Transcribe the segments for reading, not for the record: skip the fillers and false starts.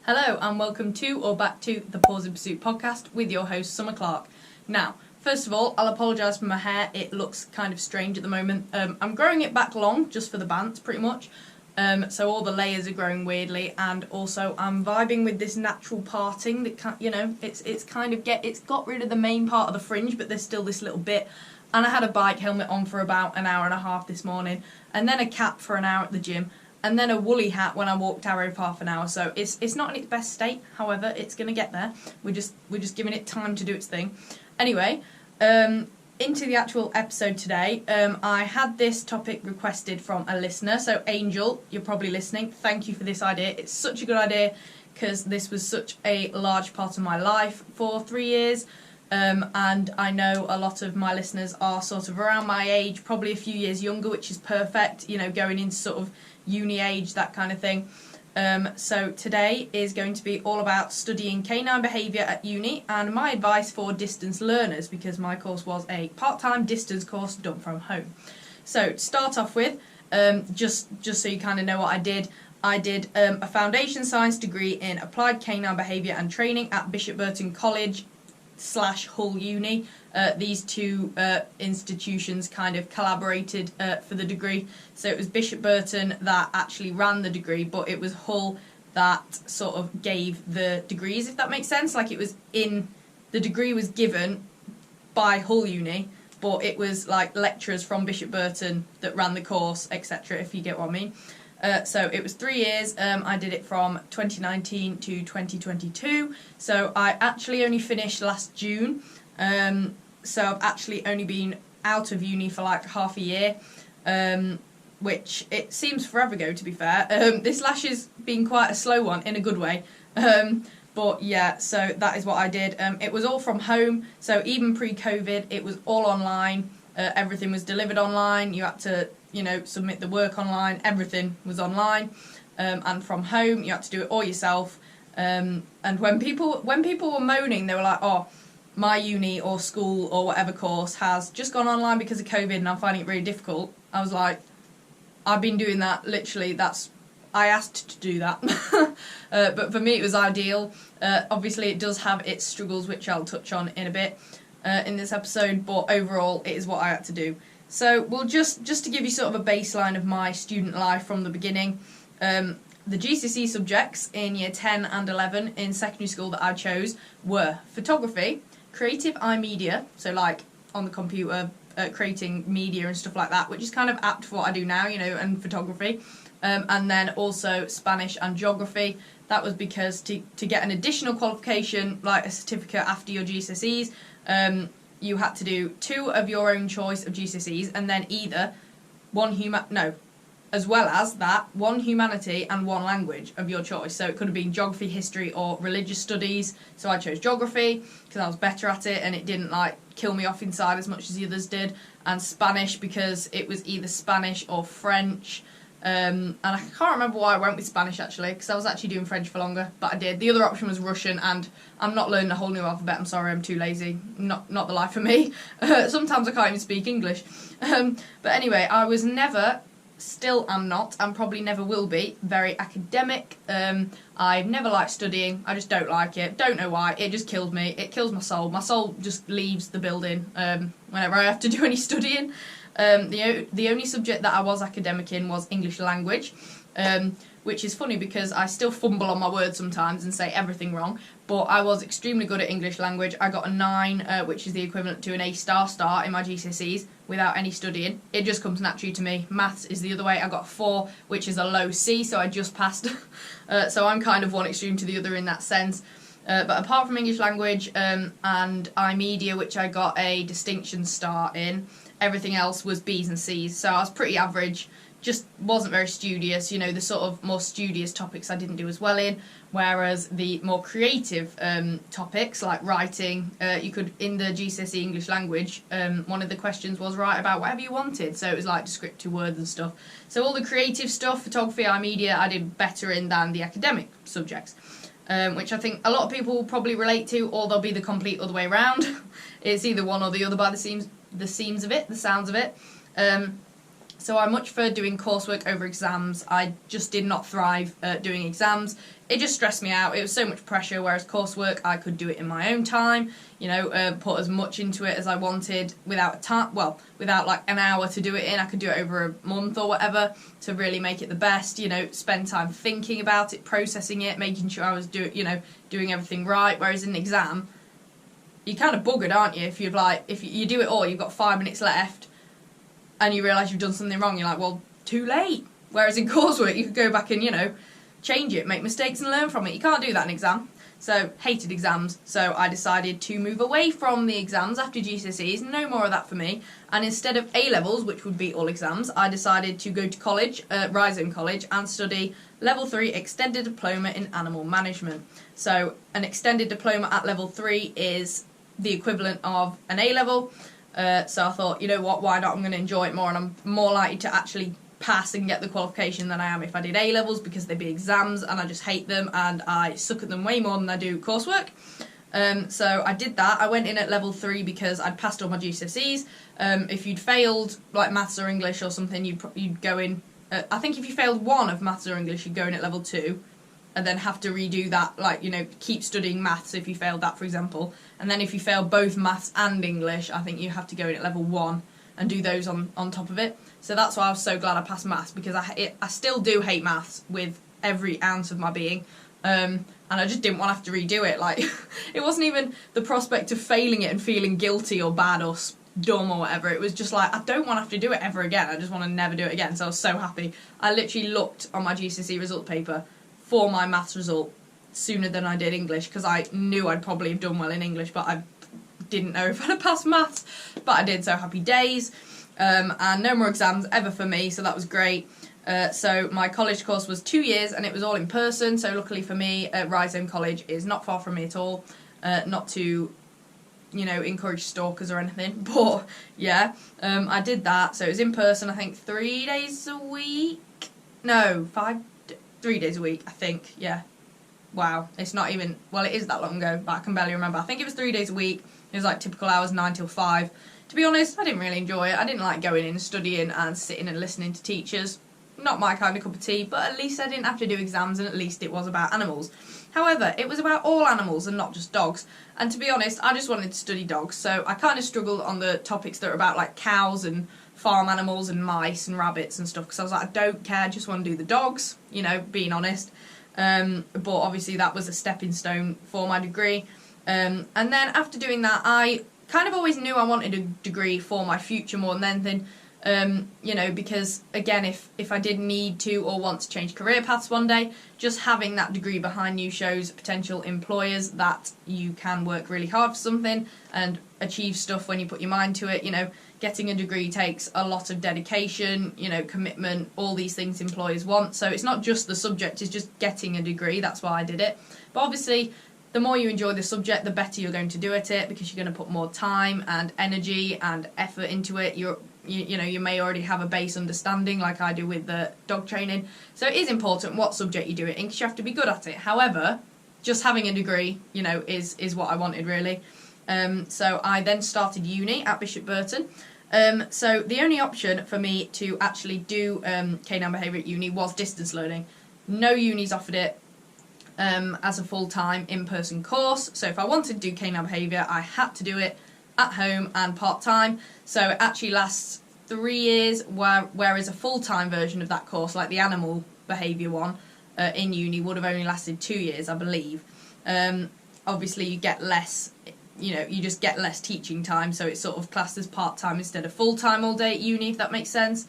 Hello and welcome to or back to the Paws in Pursuit podcast with your host Summer Clark. Now, first of all, I'll apologise for my hair. It looks kind of strange at the moment. I'm growing it back long just for the bants pretty much. So all the layers are growing weirdly, and also I'm vibing with this natural parting that it's got rid of the main part of the fringe, but there's still this little bit. And I had a bike helmet on for about an hour and a half this morning, and then a cap for an hour at the gym, and then a woolly hat when I walked Arrow for half an hour. So it's not in its best state. However, it's going to get there. We're just giving it time to do its thing. Anyway, into the actual episode today. I had this topic requested from a listener. So Angel, you're probably listening. Thank you for this idea. It's such a good idea because this was such a large part of my life for 3 years. And I know a lot of my listeners are sort of around my age, probably a few years younger, which is perfect, going into sort of uni age, that kind of thing. So today is going to be all about studying canine behaviour at uni and my advice for distance learners, because my course was a part-time distance course done from home. So to start off with, just so you kind of know what I did a foundation science degree in applied canine behaviour and training at Bishop Burton College / Hull Uni. These two institutions kind of collaborated for the degree. So it was Bishop Burton that actually ran the degree, but it was Hull that sort of gave the degrees, if that makes sense. Like the degree was given by Hull Uni, but it was like lecturers from Bishop Burton that ran the course, etc., if you get what I mean. So it was 3 years. I did it from 2019 to 2022. So I actually only finished last June. So I've actually only been out of uni for like half a year, which it seems forever ago, to be fair. This last year's been quite a slow one in a good way. But yeah, so that is what I did. It was all from home. So even pre-COVID, it was all online. Everything was delivered online. You had to submit the work online. Everything was online, and from home you had to do it all yourself. And when people were moaning, they were like, "Oh, my uni or school or whatever course has just gone online because of COVID, and I'm finding it really difficult." I was like, "I've been doing that literally. I asked to do that." But for me, it was ideal. Obviously, it does have its struggles, which I'll touch on in a bit in this episode. But overall, it is what I had to do. So we'll just to give you sort of a baseline of my student life from the beginning. The GCSE subjects in year 10 and 11 in secondary school that I chose were photography, creative iMedia, so like on the computer creating media and stuff like that, which is kind of apt for what I do now, and photography. And then also Spanish and geography. That was because to get an additional qualification, like a certificate after your GCSEs, you had to do 2 of your own choice of GCSEs, and then either one humanity and 1 language of your choice. So it could have been geography, history, or religious studies. So I chose geography because I was better at it and it didn't kill me off inside as much as the others did. And Spanish because it was either Spanish or French. And I can't remember why I went with Spanish actually, because I was actually doing French for longer, but I did. The other option was Russian, and I'm not learning a whole new alphabet. I'm sorry, I'm too lazy. Not the life for me. Sometimes I can't even speak English. But anyway, I was never, still am not, and probably never will be, very academic. I've never liked studying. I just don't like it. Don't know why. It just kills me. It kills my soul. My soul just leaves the building whenever I have to do any studying. The only subject that I was academic in was English language, which is funny because I still fumble on my words sometimes and say everything wrong, but I was extremely good at English language. I got a 9, which is the equivalent to an A star in my GCSEs without any studying. It just comes naturally to me. Maths is the other way. I got 4, which is a low C, so I just passed. So I'm kind of one extreme to the other in that sense. But apart from English language and iMedia, which I got a distinction star in, everything else was B's and C's. So I was pretty average, just wasn't very studious. The sort of more studious topics I didn't do as well in, whereas the more creative topics like writing, you could, in the GCSE English language, one of the questions was write about whatever you wanted. So it was like descriptive words and stuff. So all the creative stuff, photography, iMedia, I did better in than the academic subjects. Which I think a lot of people will probably relate to, or they'll be the complete other way around. It's either one or the other by the sounds of it. So I much preferred doing coursework over exams. I just did not thrive at doing exams. It just stressed me out. It was so much pressure, whereas coursework, I could do it in my own time, put as much into it as I wanted without without like an hour to do it in. I could do it over a month or whatever to really make it the best, spend time thinking about it, processing it, making sure I was doing everything right. Whereas in an exam, you're kind of buggered, aren't you? If you do it all, you've got 5 minutes left, and you realise you've done something wrong, you're like, well, too late. Whereas in coursework, you could go back and, change it, make mistakes and learn from it. You can't do that in exam. So, hated exams. So I decided to move away from the exams after GCSEs, no more of that for me. And instead of A-levels, which would be all exams, I decided to go to college, Rhizome College, and study Level 3 Extended Diploma in Animal Management. So, an extended diploma at Level 3 is the equivalent of an A-level. So I thought, why not? I'm going to enjoy it more, and I'm more likely to actually pass and get the qualification than I am if I did A-levels, because they'd be exams and I just hate them and I suck at them way more than I do coursework. So I did that. I went in at Level 3 because I'd passed all my GCSEs. If you'd failed like maths or English or something, you'd go in. I think if you failed one of maths or English, you'd go in at Level 2. And then have to redo that, keep studying maths if you failed that, for example. And then if you fail both maths and English, I think you have to go in at Level 1 and do those on top of it. So that's why I was so glad I passed maths, because I still do hate maths with every ounce of my being. And I just didn't want to have to redo it. Like, it wasn't even the prospect of failing it and feeling guilty or bad or dumb or whatever. It was just like, I don't want to have to do it ever again. I just want to never do it again. So I was so happy. I literally looked on my GCSE result paper for my maths result sooner than I did English, because I knew I'd probably have done well in English, but I didn't know if I'd have passed maths. But I did, so happy days. And no more exams ever for me, so that was great. So my college course was 2 years, and it was all in person, so luckily for me, Rhizome College is not far from me at all. Not to, encourage stalkers or anything, but yeah, I did that. So it was in person, I think 3 days a week? No, 3 days a week, I think, yeah. Wow, it's not even, well, it is that long ago, but I can barely remember. I think it was 3 days a week. It was like typical hours, 9 till 5. To be honest, I didn't really enjoy it. I didn't like going in, studying and sitting and listening to teachers. Not my kind of cup of tea, but at least I didn't have to do exams, and at least it was about animals. However, it was about all animals and not just dogs. And to be honest, I just wanted to study dogs, so I kind of struggled on the topics that are about like cows and farm animals and mice and rabbits and stuff, because I was like, I don't care, I just want to do the dogs, being honest. But obviously that was a stepping stone for my degree. And then after doing that, I kind of always knew I wanted a degree for my future more than anything. Because again, if I did need to or want to change career paths one day, just having that degree behind you shows potential employers that you can work really hard for something and achieve stuff when you put your mind to it. Getting a degree takes a lot of dedication, commitment, all these things employers want. So it's not just the subject, it's just getting a degree. That's why I did it. But obviously, the more you enjoy the subject, the better you're going to do at it, because you're going to put more time and energy and effort into it. You may already have a base understanding, like I do with the dog training. So it is important what subject you do it in, because you have to be good at it. However, just having a degree, is what I wanted, really. So I then started uni at Bishop Burton. So the only option for me to actually do canine behaviour at uni was distance learning. No unis offered it as a full-time in-person course. So if I wanted to do canine behaviour, I had to do it at home and part-time. So it actually lasts 3 years, whereas a full-time version of that course, like the animal behaviour one in uni, would have only lasted 2 years, I believe. Obviously, you get less, you just get less teaching time, so it's sort of classed as part-time instead of full-time all day at uni, if that makes sense.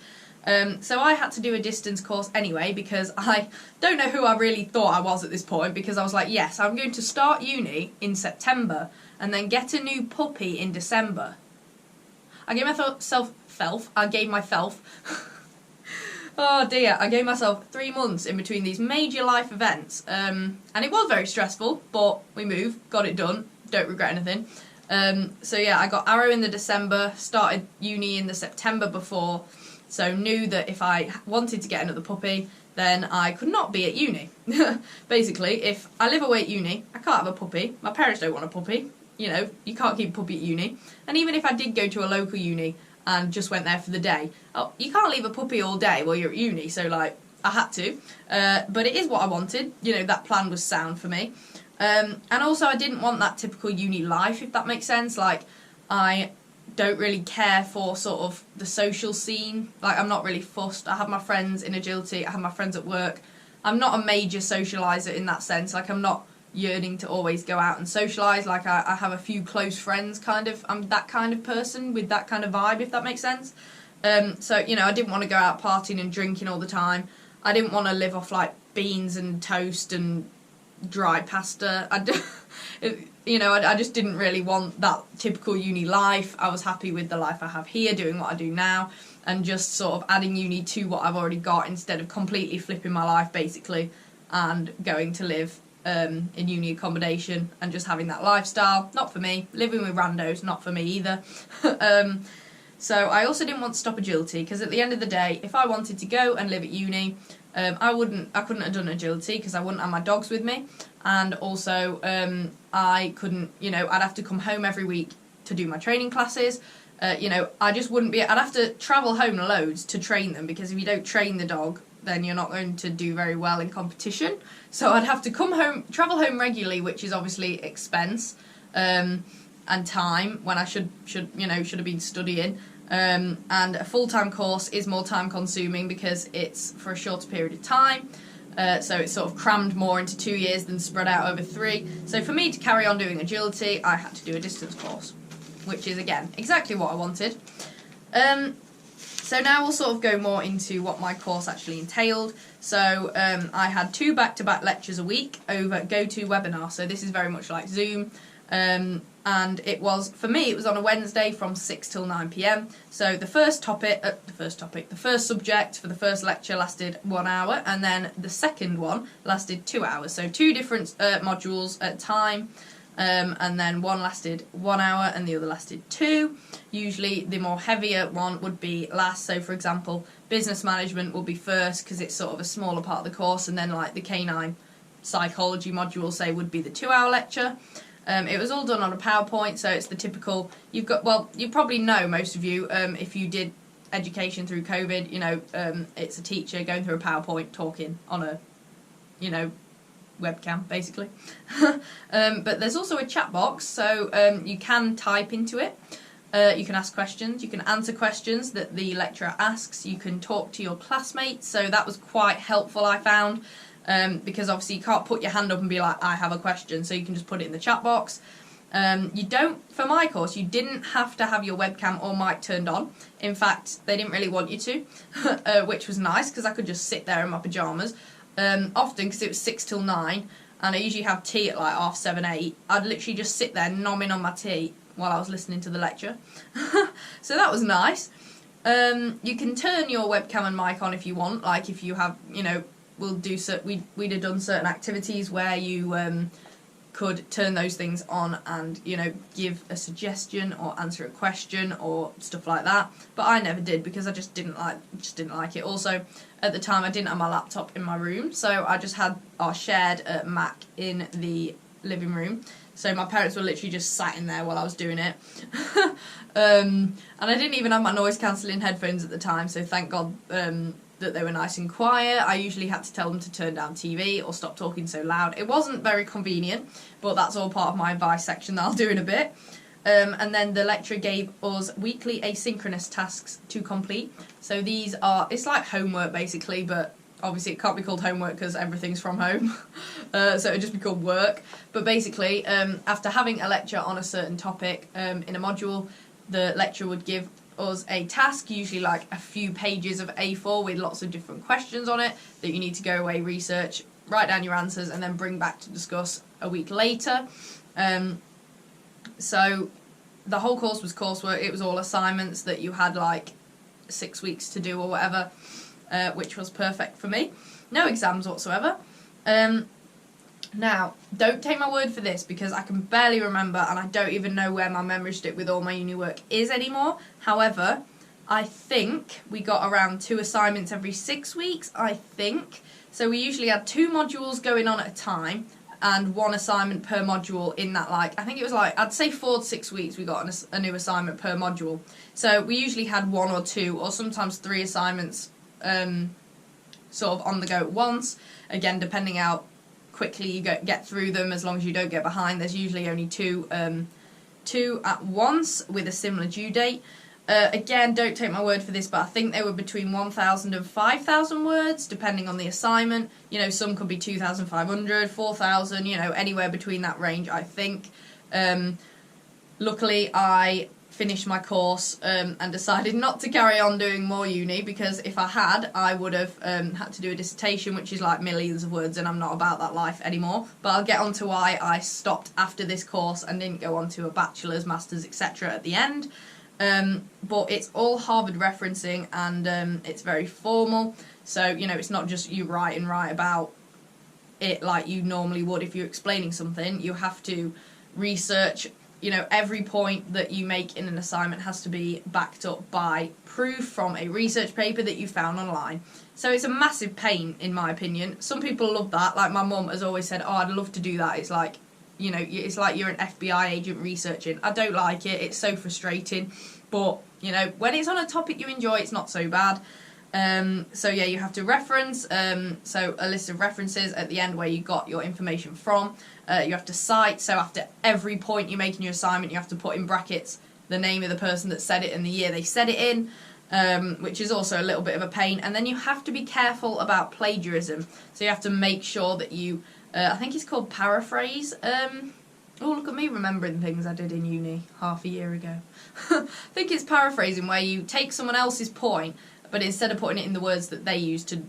So I had to do a distance course anyway, because I don't know who I really thought I was at this point, because I was like, yes, I'm going to start uni in September and then get a new puppy in December. I gave myself oh dear, I gave myself 3 months in between these major life events, and it was very stressful, but we moved, got it done, don't regret anything. So yeah, I got Arrow in the December, started uni in the September before, so knew that if I wanted to get another puppy, then I could not be at uni. Basically, if I live away at uni, I can't have a puppy, my parents don't want a puppy, you can't keep a puppy at uni, and even if I did go to a local uni and just went there for the day. Oh, you can't leave a puppy all day while you're at uni, so like I had to, but it is what I wanted. You know, that plan was sound for me. And also I didn't want that typical uni life, if that makes sense. Like, I don't really care for sort of the social scene. Like, I'm not really fussed. I have my friends in agility, I have my friends at work. I'm not a major socialiser in that sense. Like, I'm not yearning to always go out and socialise. Like, I have a few close friends, kind of. I'm that kind of person with that kind of vibe, if that makes sense. So, you know, I didn't want to go out partying and drinking all the time. I didn't want to live off, like, beans and toast and dry pasta. I just didn't really want that typical uni life. I was happy with the life I have here, doing what I do now, and just sort of adding uni to what I've already got instead of completely flipping my life, basically, and going to live in uni accommodation and just having that lifestyle. Not for me. Living with randos, not for me either. So I also didn't want to stop agility, because at the end of the day, if I wanted to go and live at uni, I couldn't have done agility because I wouldn't have my dogs with me, and also I couldn't, you know, I'd have to come home every week to do my training classes. You know, I just wouldn't be. I'd have to travel home loads to train them, because if you don't train the dog, then you're not going to do very well in competition. So I'd have to travel home regularly, which is obviously expense and time, when I should have been studying. And a full-time course is more time consuming because it's for a shorter period of time, so it's sort of crammed more into 2 years than spread out over 3. So for me to carry on doing agility, I had to do a distance course, which is, again, exactly what I wanted. So now we'll sort of go more into what my course actually entailed. So I had 2 back-to-back lectures a week over GoToWebinar, so this is very much like Zoom. And it was, for me, it was on a Wednesday from 6 till 9 p.m. So the first subject for the first lecture lasted 1 hour, and then the second one lasted 2 hours. So 2 different modules at a time, and then one lasted 1 hour and the other lasted 2. Usually the more heavier one would be last. So for example, business management will be first because it's sort of a smaller part of the course, and then like the canine psychology module, say, would be the 2-hour lecture. It was all done on a PowerPoint, so it's the typical, you probably know, most of you, if you did education through COVID, you know, it's a teacher going through a PowerPoint talking on a, you know, webcam, basically. But there's also a chat box, so you can type into it. You can ask questions, you can answer questions that the lecturer asks, you can talk to your classmates, so that was quite helpful, I found. Because obviously you can't put your hand up and be like, I have a question, so you can just put it in the chat box. For my course, you didn't have to have your webcam or mic turned on. In fact, they didn't really want you to, which was nice, because I could just sit there in my pyjamas. Often, because it was 6 till 9, and I usually have tea at like 7:30, 8, I'd literally just sit there nomming on my tea while I was listening to the lecture. So that was nice. You can turn your webcam and mic on if you want, like if you have, you know, we'd have done certain activities where you could turn those things on and, you know, give a suggestion or answer a question or stuff like that. But I never did, because I just didn't like it. Also, at the time I didn't have my laptop in my room, so I just had our shared Mac in the living room. So my parents were literally just sat in there while I was doing it. And I didn't even have my noise cancelling headphones at the time, so thank God that they were nice and quiet. I usually had to tell them to turn down TV or stop talking so loud. It wasn't very convenient, but that's all part of my advice section that I'll do in a bit. And then the lecturer gave us weekly asynchronous tasks to complete. So these are, it's like homework basically, but obviously it can't be called homework because everything's from home. So it would just be called work. But basically, after having a lecture on a certain topic in a module, the lecturer would give us a task, usually like a few pages of A4 with lots of different questions on it that you need to go away, research, write down your answers, and then bring back to discuss a week later. So the whole course was coursework. It was all assignments that you had like 6 weeks to do or whatever, which was perfect for me. No exams whatsoever. Now, don't take my word for this, because I can barely remember, and I don't even know where my memory stick with all my uni work is anymore. However, I think we got around 2 assignments every 6 weeks, I think. So we usually had 2 modules going on at a time. and 1 assignment per module in that, like, I think it was like, I'd say 4 to 6 weeks we got a new assignment per module. So we usually had 1 or 2 or sometimes 3 assignments sort of on the go at once. Again, depending how quickly you get through them, as long as you don't get behind. There's usually only 2 at once with a similar due date. Again, don't take my word for this, but I think they were between 1,000 and 5,000 words, depending on the assignment. You know, some could be 2,500, 4,000, you know, anywhere between that range, I think. Luckily, I finished my course and decided not to carry on doing more uni, because if I had, I would have had to do a dissertation, which is like millions of words, and I'm not about that life anymore. But I'll get on to why I stopped after this course and didn't go on to a bachelor's, master's, etc. at the end. But it's all Harvard referencing, and it's very formal, so, you know, it's not just you write about it like you normally would if you're explaining something. You have to research. You know, every point that you make in an assignment has to be backed up by proof from a research paper that you found online. So it's a massive pain, in my opinion. Some people love that. Like, my mum has always said, oh, I'd love to do that. It's like, you know, it's like you're an FBI agent researching. I don't like it. It's so frustrating. But, you know, when it's on a topic you enjoy, it's not so bad. So yeah, you have to reference, so a list of references at the end where you got your information from. You have to cite, so after every point you make in your assignment, you have to put in brackets the name of the person that said it and the year they said it in, which is also a little bit of a pain. And then you have to be careful about plagiarism, so you have to make sure that you, I think it's called paraphrase. Oh, look at me remembering things I did in uni half a year ago. I think it's paraphrasing, where you take someone else's point, but instead of putting it in the words that they use to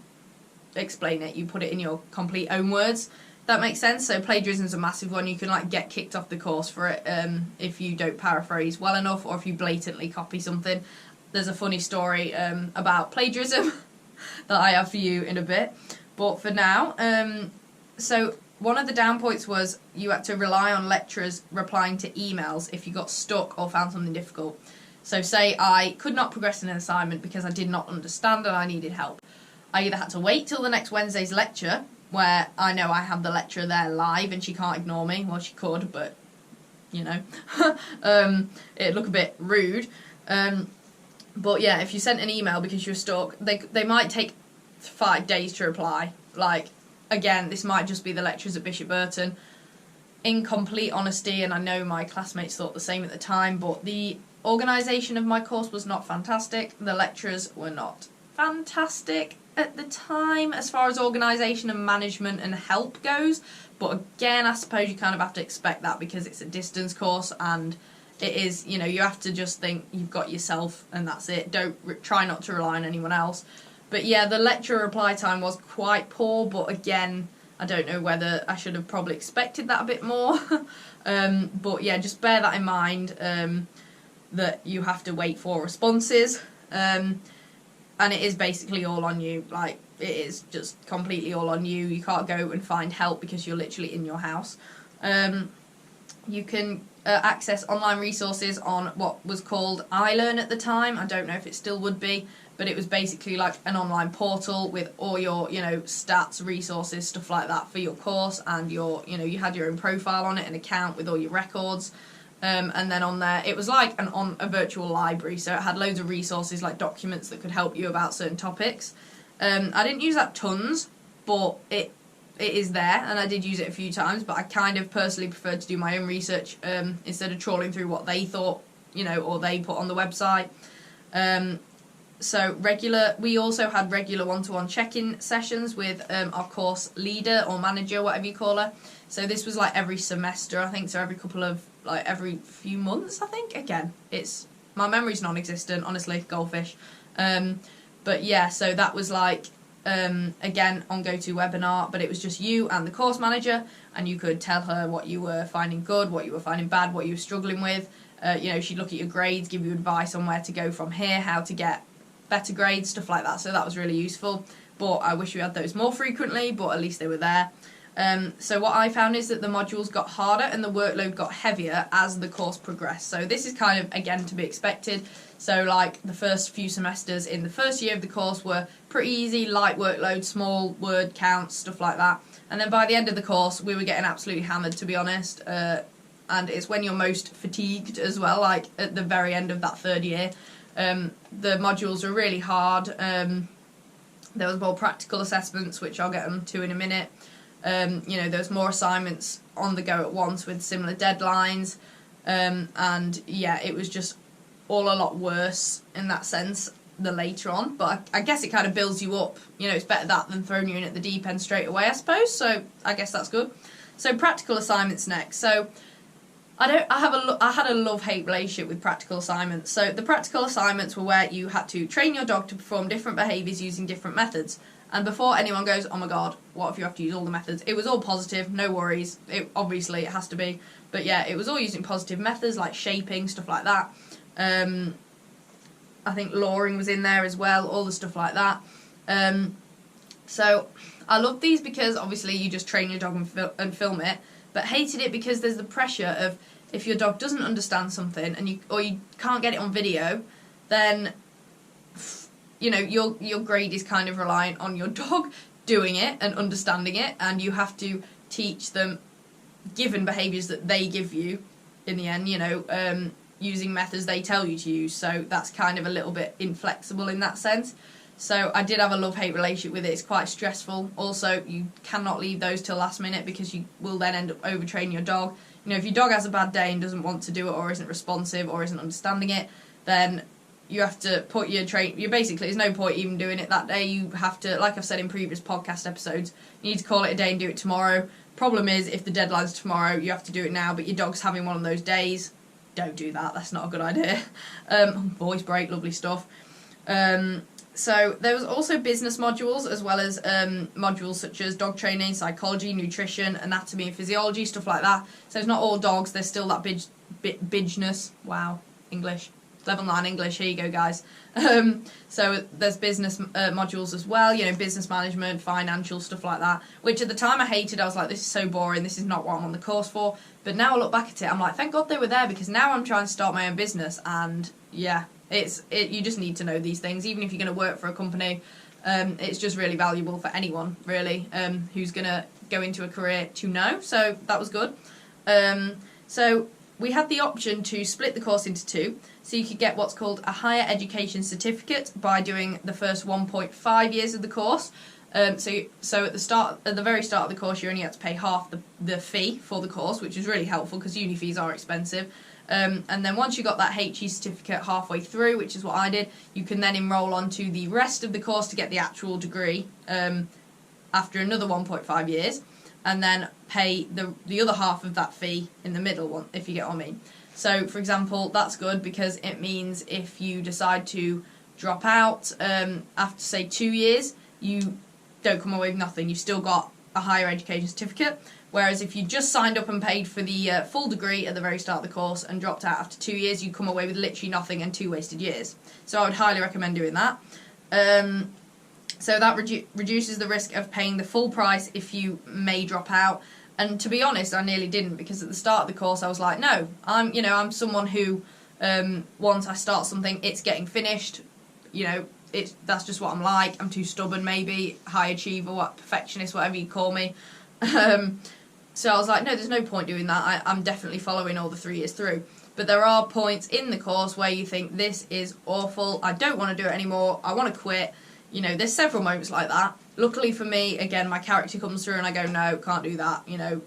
explain it, you put it in your complete own words. That makes sense? So plagiarism is a massive one. You can, like, get kicked off the course for it if you don't paraphrase well enough, or if you blatantly copy something. There's a funny story about plagiarism that I have for you in a bit. But for now, so one of the down points was you had to rely on lecturers replying to emails if you got stuck or found something difficult. So say I could not progress in an assignment because I did not understand and I needed help. I either had to wait till the next Wednesday's lecture, where I know I have the lecturer there live and she can't ignore me. Well, she could, but, you know, it'd look a bit rude. But yeah, if you sent an email because you were stuck, they might take 5 days to reply. Like, again, this might just be the lecturers at Bishop Burton. In complete honesty, and I know my classmates thought the same at the time, but the organisation of my course was not fantastic. The lecturers were not fantastic at the time as far as organisation and management and help goes. But again, I suppose you kind of have to expect that because it's a distance course, and it is, you know, you have to just think you've got yourself and that's it. Try not to rely on anyone else. But yeah, the lecturer reply time was quite poor, but again, I don't know whether I should have probably expected that a bit more. But yeah, just bear that in mind, that you have to wait for responses. And it is basically all on you. Like, it is just completely all on you. You can't go and find help because you're literally in your house. You can access online resources on what was called iLearn at the time. I don't know if it still would be, but it was basically like an online portal with all your, you know, stats, resources, stuff like that for your course, and your, you know, you had your own profile on it, an account with all your records. And then on there, it was like a virtual library, so it had loads of resources like documents that could help you about certain topics. I didn't use that tons, but it is there, and I did use it a few times, but I kind of personally preferred to do my own research instead of trawling through what they thought, you know, or they put on the website. So we also had regular one-to-one check-in sessions with our course leader or manager, whatever you call her. So this was like every semester, I think, so every few months, I think. Again, my memory's non-existent, honestly, goldfish. But yeah, so that was like, again, on GoToWebinar, but it was just you and the course manager, and you could tell her what you were finding good, what you were finding bad, what you were struggling with. You know, she'd look at your grades, give you advice on where to go from here, how to get better grades, stuff like that. So that was really useful. But I wish we had those more frequently, but at least they were there. So what I found is that the modules got harder and the workload got heavier as the course progressed. So this is kind of, again, to be expected. So like the first few semesters in the first year of the course were pretty easy, light workload, small word counts, stuff like that. And then by the end of the course, we were getting absolutely hammered, to be honest. And it's when you're most fatigued as well, like at the very end of that third year. The modules were really hard. There was more practical assessments, which I'll get them to in a minute. You know, there was more assignments on the go at once with similar deadlines. And yeah, it was just all a lot worse in that sense the later on. But I guess it kind of builds you up. You know, it's better that than throwing you in at the deep end straight away, I suppose. So I guess that's good. So practical assignments next. So I had a love-hate relationship with practical assignments. So the practical assignments were where you had to train your dog to perform different behaviours using different methods. And before anyone goes, oh my god, what if you have to use all the methods? It was all positive, no worries. Obviously, it has to be. But yeah, it was all using positive methods like shaping, stuff like that. I think luring was in there as well, all the stuff like that. So I love these because obviously you just train your dog and film it, but hated it because there's the pressure of if your dog doesn't understand something and you can't get it on video, then you know your grade is kind of reliant on your dog doing it and understanding it, and you have to teach them given behaviours that they give you in the end, you know, using methods they tell you to use. So that's kind of a little bit inflexible in that sense. So I did have a love-hate relationship with it. It's quite stressful. Also, you cannot leave those till last minute because you will then end up overtraining your dog. You know, if your dog has a bad day and doesn't want to do it or isn't responsive or isn't understanding it, then you have to put your basically, there's no point even doing it that day. You have to, like I've said in previous podcast episodes, you need to call it a day and do it tomorrow. Problem is, if the deadline's tomorrow, you have to do it now, but your dog's having one of those days. Don't do that. That's not a good idea. Voice break, lovely stuff. So there was also business modules as well as modules such as dog training, psychology, nutrition, anatomy and physiology, stuff like that. So it's not all dogs. There's still that bigness. Wow, English. Level 9 English. Here you go, guys. So there's business modules as well. You know, business management, financial, stuff like that. Which at the time I hated. I was like, this is so boring. This is not what I'm on the course for. But now I look back at it, I'm like, thank God they were there, because now I'm trying to start my own business, and yeah. You just need to know these things, even if you're going to work for a company. It's just really valuable for anyone, really, who's going to go into a career to know. So that was good. So we had the option to split the course into two. So you could get what's called a higher education certificate by doing the first 1.5 years of the course. So at the very start of the course, you only had to pay half the fee for the course, which is really helpful because uni fees are expensive. And then once you got that HE certificate halfway through, which is what I did, you can then enrol onto the rest of the course to get the actual degree after another 1.5 years, and then pay the other half of that fee in the middle one, if you get what I mean. So, for example, that's good because it means if you decide to drop out after, say, 2 years, you don't come away with nothing. You've still got a higher education certificate. Whereas if you just signed up and paid for the full degree at the very start of the course and dropped out after 2 years, you come away with literally nothing and 2 wasted years. So I would highly recommend doing that. So that reduces the risk of paying the full price if you may drop out. And to be honest, I nearly didn't, because at the start of the course I was like, no, I'm someone who once I start something, it's getting finished. You know, that's just what I'm like. I'm too stubborn, maybe, high achiever, perfectionist, whatever you call me. So I was like, no, there's no point doing that. I'm definitely following all the 3 years through. But there are points in the course where you think, this is awful, I don't want to do it anymore, I want to quit. You know, there's several moments like that. Luckily for me, again, my character comes through and I go, no, can't do that, you know,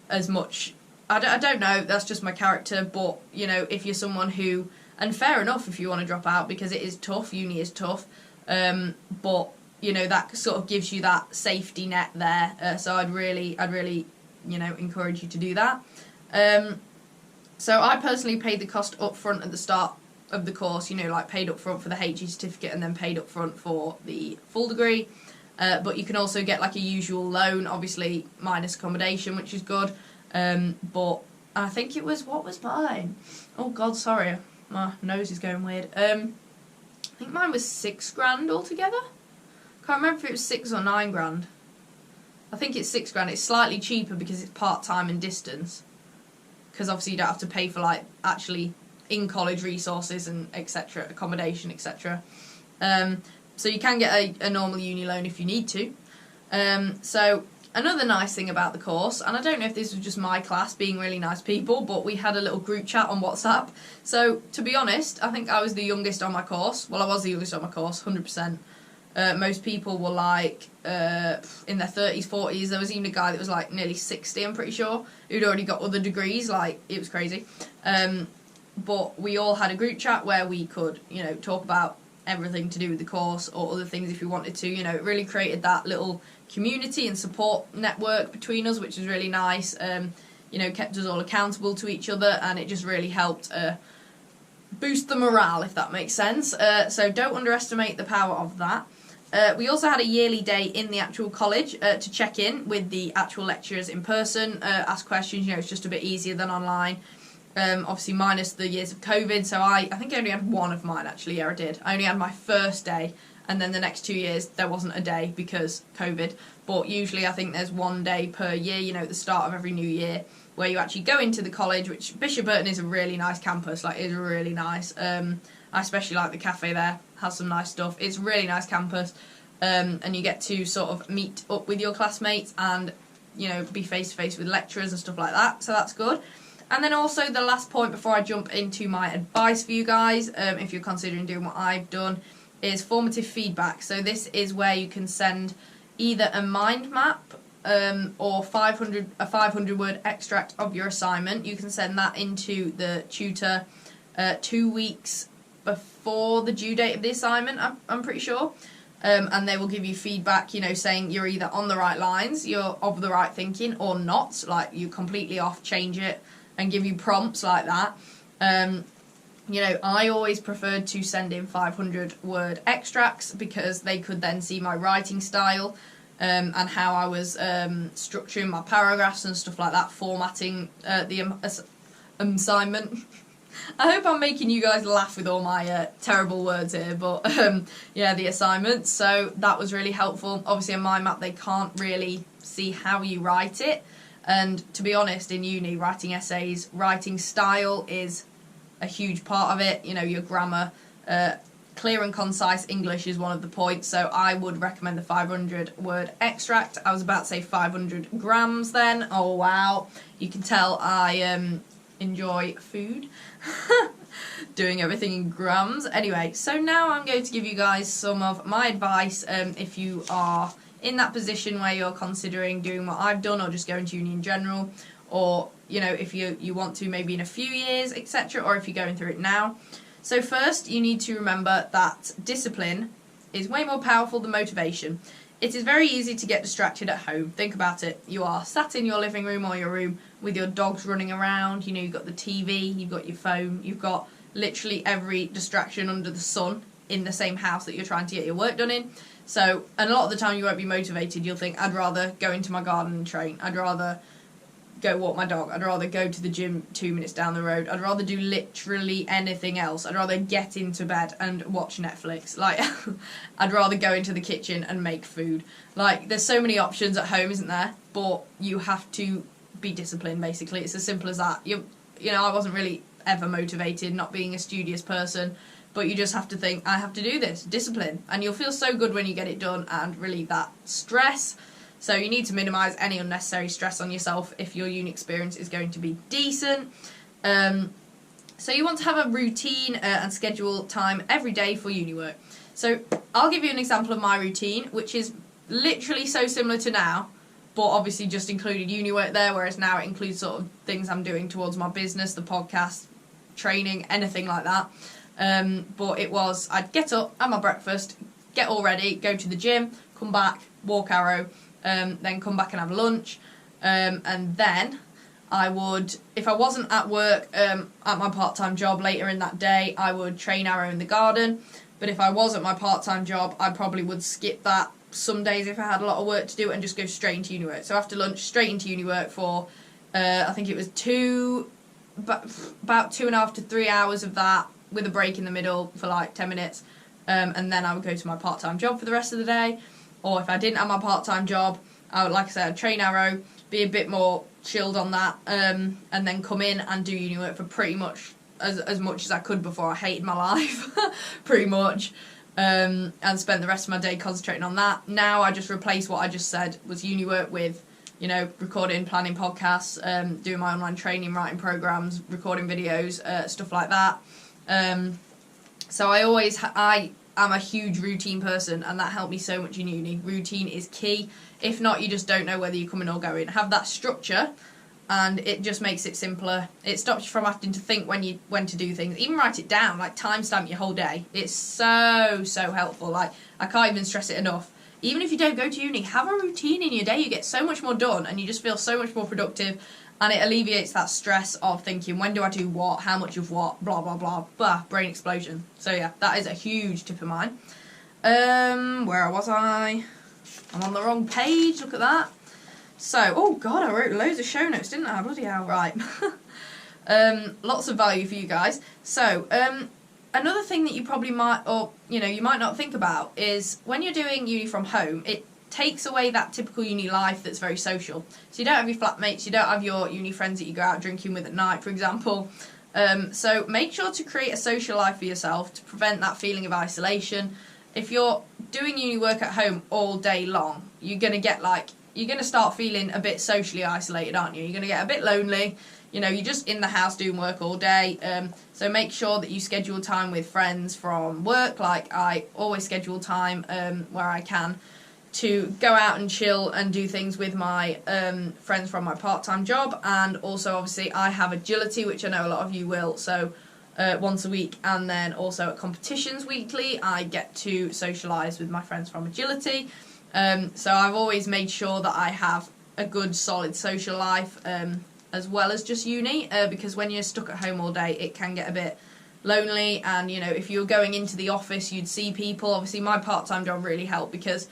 as much. I don't know, that's just my character, but, you know, if you're someone who, and fair enough if you want to drop out, because it is tough, uni is tough, but you know, that sort of gives you that safety net there. So I'd really, you know, encourage you to do that. So I personally paid the cost up front at the start of the course, you know, like paid up front for the HE certificate and then paid up front for the full degree. But you can also get like a usual loan, obviously minus accommodation, which is good. But I think it was, what was mine? Oh God, sorry, my nose is going weird. I think mine was £6,000 altogether. Can't remember if it was 6 or 9 grand. I think it's 6 grand. It's slightly cheaper because it's part-time and distance. Because obviously you don't have to pay for like actually in-college resources and etc., accommodation, etc. So you can get a normal uni loan if you need to. So Another nice thing about the course, and I don't know if this was just my class being really nice people, but we had a little group chat on WhatsApp. So, to be honest, I think I was the youngest on my course. Well, I was the youngest on my course, 100%. Most people were like in their 30s, 40s. There was even a guy that was like nearly 60, I'm pretty sure, who'd already got other degrees. Like, it was crazy. But we all had a group chat where we could, talk about everything to do with the course or other things if we wanted to. It really created that little community and support network between us, which was really nice. Kept us all accountable to each other, and it just really helped boost the morale, if that makes sense. So don't underestimate the power of that. We also had a yearly day in the actual college to check in with the actual lecturers in person, ask questions. It's just a bit easier than online. Obviously minus the years of COVID, so I think I only had one of mine actually. Yeah, I did. I only had my first day, and then the next 2 years there wasn't a day because COVID. But usually I think there's one day per year, at the start of every new year, where you actually go into the college, which Bishop Burton is a really nice campus. Like, it's really nice. I especially like the cafe there, has some nice stuff. It's a really nice campus, and you get to sort of meet up with your classmates and, be face to face with lecturers and stuff like that, so that's good. And then also the last point before I jump into my advice for you guys, if you're considering doing what I've done, is formative feedback. So this is where you can send either a mind map or a 500-word extract of your assignment. You can send that into the tutor 2 weeks before the due date of the assignment, I'm pretty sure. And they will give you feedback, saying you're either on the right lines, you're of the right thinking, or not, like you completely off, change it, and give you prompts like that. I always preferred to send in 500-word extracts because they could then see my writing style and how I was structuring my paragraphs and stuff like that, formatting the assignment. I hope I'm making you guys laugh with all my terrible words here, but the assignment. So that was really helpful. Obviously in my map they can't really see how you write it. And to be honest, in uni, writing essays, writing style is a huge part of it. Your grammar, clear and concise English is one of the points. So I would recommend the 500-word extract. I was about to say 500 grams then. Oh, wow. You can tell I enjoy food. Doing everything in grams. Anyway, so now I'm going to give you guys some of my advice if you are in that position where you're considering doing what I've done or just going to uni in general, or if you want to maybe in a few years, etc., or if you're going through it now. So first you need to remember that discipline is way more powerful than motivation. It is very easy to get distracted at home. Think about it. You are sat in your living room or your room with your dogs running around, you've got the TV, you've got your phone, you've got literally every distraction under the sun in the same house that you're trying to get your work done in. So, and a lot of the time you won't be motivated. You'll think, I'd rather go into my garden and train. I'd rather go walk my dog. I'd rather go to the gym 2 minutes down the road. I'd rather do literally anything else. I'd rather get into bed and watch Netflix. Like, I'd rather go into the kitchen and make food. Like, there's so many options at home, isn't there? But you have to be disciplined, basically. It's as simple as that. I wasn't really ever motivated, not being a studious person. But you just have to think, I have to do this, discipline. And you'll feel so good when you get it done and relieve that stress. So you need to minimise any unnecessary stress on yourself if your uni experience is going to be decent. So you want to have a routine and schedule time every day for uni work. So I'll give you an example of my routine, which is literally so similar to now, but obviously just included uni work there, whereas now it includes sort of things I'm doing towards my business, the podcast, training, anything like that. But it was, I'd get up, have my breakfast, get all ready, go to the gym, come back, walk arrow, then come back and have lunch, and then I would, if I wasn't at work at my part-time job later in that day, I would train arrow in the garden. But if I was at my part-time job, I probably would skip that some days if I had a lot of work to do and just go straight into uni work. So after lunch, straight into uni work for, I think it was about 2.5 to 3 hours of that, with a break in the middle for like 10 minutes. And then I would go to my part-time job for the rest of the day. Or if I didn't have my part-time job, I would, like I said, I'd train arrow, be a bit more chilled on that, and then come in and do uni work for pretty much as much as I could before I hated my life, pretty much. and spent the rest of my day concentrating on that. Now I just replace what I just said was uni work with, you know, recording, planning podcasts, doing my online training, writing programs, recording videos, stuff like that. So I am a huge routine person, and that helped me so much in uni. Routine is key. If not, you just don't know whether you're coming or going. Have that structure, and it just makes it simpler. It stops you from having to think when to do things. Even write it down, like timestamp your whole day. It's so helpful. Like, I can't even stress it enough. Even if you don't go to uni, have a routine in your day. You get so much more done, and you just feel so much more productive, and it alleviates that stress of thinking, when do I do what, how much of what, blah, blah, blah, brain explosion. So yeah, that is a huge tip of mine. Where was I? I'm on the wrong page, look at that. So, oh god, I wrote loads of show notes, didn't I? Bloody hell, right. Lots of value for you guys. So, another thing that you probably might, or, you know, you might not think about is when you're doing uni from home, it takes away that typical uni life that's very social. So you don't have your flatmates, you don't have your uni friends that you go out drinking with at night, for example. So make sure to create a social life for yourself to prevent that feeling of isolation. If you're doing uni work at home all day long, you're going to start feeling a bit socially isolated, aren't you? You're going to get a bit lonely. You know, you're just in the house doing work all day. So make sure that you schedule time with friends from work. Like, I always schedule time where I can to go out and chill and do things with my friends from my part-time job. And also, obviously, I have agility, which I know a lot of you will. So once a week, and then also at competitions weekly, I get to socialise with my friends from agility. So I've always made sure that I have a good, solid social life, as well as just uni, because when you're stuck at home all day, it can get a bit lonely. And, you know, if you're going into the office, you'd see people. Obviously, my part-time job really helped because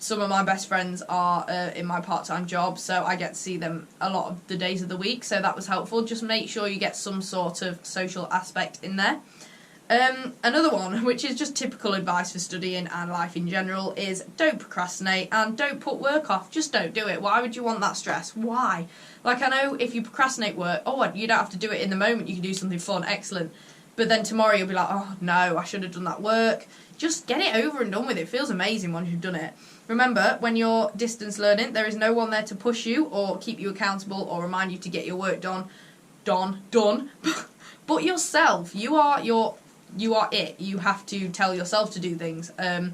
some of my best friends are in my part-time job, so I get to see them a lot of the days of the week, so that was helpful. Just make sure you get some sort of social aspect in there. Another one, which is just typical advice for studying and life in general, is don't procrastinate and don't put work off. Just don't do it. Why would you want that stress? Why? Like, I know if you procrastinate work, you don't have to do it in the moment, you can do something fun, excellent. But then tomorrow you'll be like, oh no, I should have done that work. Just get it over and done with. It feels amazing once you've done it. Remember, when you're distance learning, there is no one there to push you or keep you accountable or remind you to get your work done, but yourself. You are it. You have to tell yourself to do things. And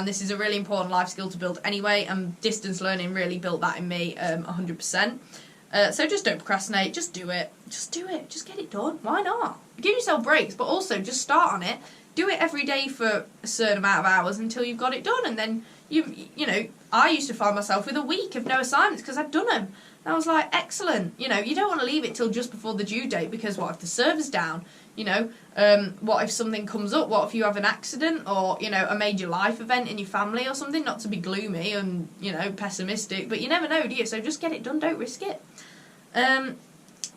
this is a really important life skill to build anyway, and distance learning really built that in me 100%. So just don't procrastinate, just do it. Just do it, just get it done. Why not? Give yourself breaks, but also just start on it. Do it every day for a certain amount of hours until you've got it done, and then you know, I used to find myself with a week of no assignments because I'd done them. And I was like, excellent. You know, you don't want to leave it till just before the due date, because what if the server's down? You know, what if something comes up? What if you have an accident or, you know, a major life event in your family or something? Not to be gloomy and, you know, pessimistic, but you never know, do you? So just get it done, don't risk it.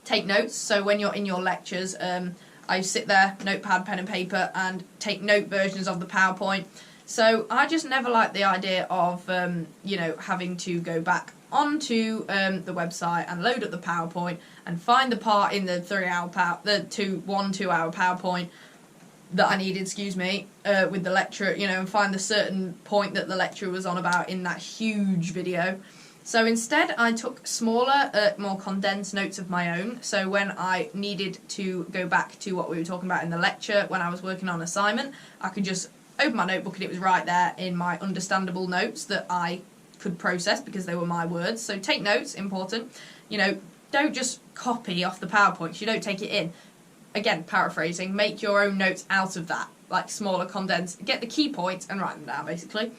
Take notes. So when you're in your lectures, I sit there, notepad, pen and paper, and take note versions of the PowerPoint. So I just never liked the idea of, you know, having to go back onto the website and load up the PowerPoint and find the part in the 1 2 hour PowerPoint that I needed, with the lecturer, you know, and find the certain point that the lecturer was on about in that huge video. So instead, I took smaller, more condensed notes of my own. So when I needed to go back to what we were talking about in the lecture, when I was working on assignment, I could just open my notebook and it was right there in my understandable notes that I could process because they were my words. So take notes, important. You know, don't just copy off the PowerPoints. You don't take it in. Again, paraphrasing, make your own notes out of that, like smaller, condensed. Get the key points and write them down, basically.